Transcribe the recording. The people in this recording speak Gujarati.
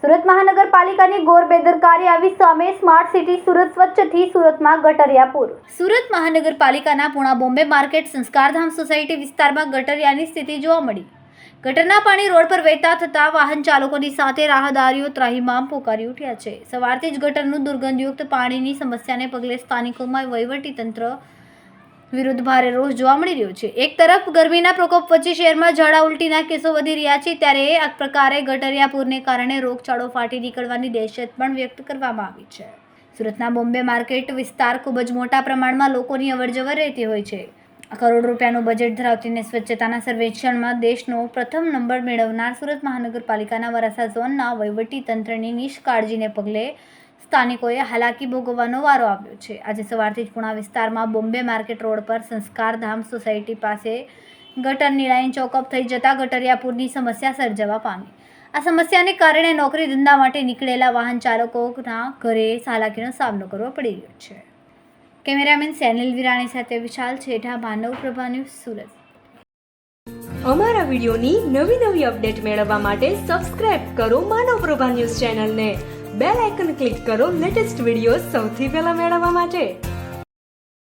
સુરત મહાનગરપાલિકાની ઘોર બેદરકારી આવી સામે સ્માર્ટ સિટી સુરત સ્વચ્છથી સુરતમાં ગટરિયા પૂર। સુરત મહાનગરપાલિકાના પૂણા બોમ્બે માર્કેટ સંસ્કારધામ સોસાયટી વિસ્તારમાં ગટરિયાની સ્થિતિ જોવા મળી। ગટરના પાણી રોડ પર વહેતા થતા વાહન ચાલકોની સાથે રાહદારીઓ ત્રાહિમામ પોકારી ઉઠ્યા છે। સવારથી જ ગટરનું દુર્ગંધયુક્ત પાણીની સમસ્યાને પગલે સ્થાનિકોમાં વહીવટીતંત્ર વિરુદ્ધ ભારે રોષ જોવા મળી રહ્યો છે। એક તરફ ગરમીના પ્રકોપ વચ્ચે શહેરમાં ઝાડા ઉલટીના કેસો વધી રહ્યા છે, ત્યારે આ પ્રકારે ગટરિયા પૂરને કારણે રોગચાળો ફાટી નીકળવાની દહેશત પણ વ્યક્ત કરવામાં આવી છે। સુરતના બોમ્બે માર્કેટ વિસ્તાર ખૂબ જ મોટા પ્રમાણમાં લોકોની અવરજવર રહેતી હોય છે। કરોડ રૂપિયાનું બજેટ ધરાવતી સ્વચ્છતાના સર્વેક્ષણમાં દેશનો પ્રથમ નંબર મેળવનાર સુરત મહાનગરપાલિકાના વરાછા ઝોનના વહીવટીતંત્રની નિષ્કાળજીને પગલે સ્થાનિકોએ હાલાકી ભોગવવાનો વારો આવ્યો છે। આજે સવારથી જ પૂણા વિસ્તારમાં બોમ્બે માર્કેટ રોડ પર સંસ્કારધામ સોસાયટી પાસે ગટરની લાઈન ચોકઅપ થઈ જતા ગટરિયાપૂરની સમસ્યા સર્જાવા પામી। આ સમસ્યાને કારણે નોકરી ધંધા માટે નીકળેલા વાહન ચાલકોના ઘરે હાલાકીનો સામનો કરવો પડી રહ્યો છે। કેમેરામેન સેનિલ વિરાણી સાથે વિશાલ છેઠા, માનવ પ્રભા ન્યૂઝ, સુરત। અમારા વિડિયોની નવી અપડેટ મેળવવા માટે સબસ્ક્રાઇબ કરો માનવ પ્રભા ન્યૂઝ ચેનલને। બેલ આઇકન ક્લિક કરો લેટેસ્ટ વિડીયો સૌથી પહેલા મેળવવા માટે।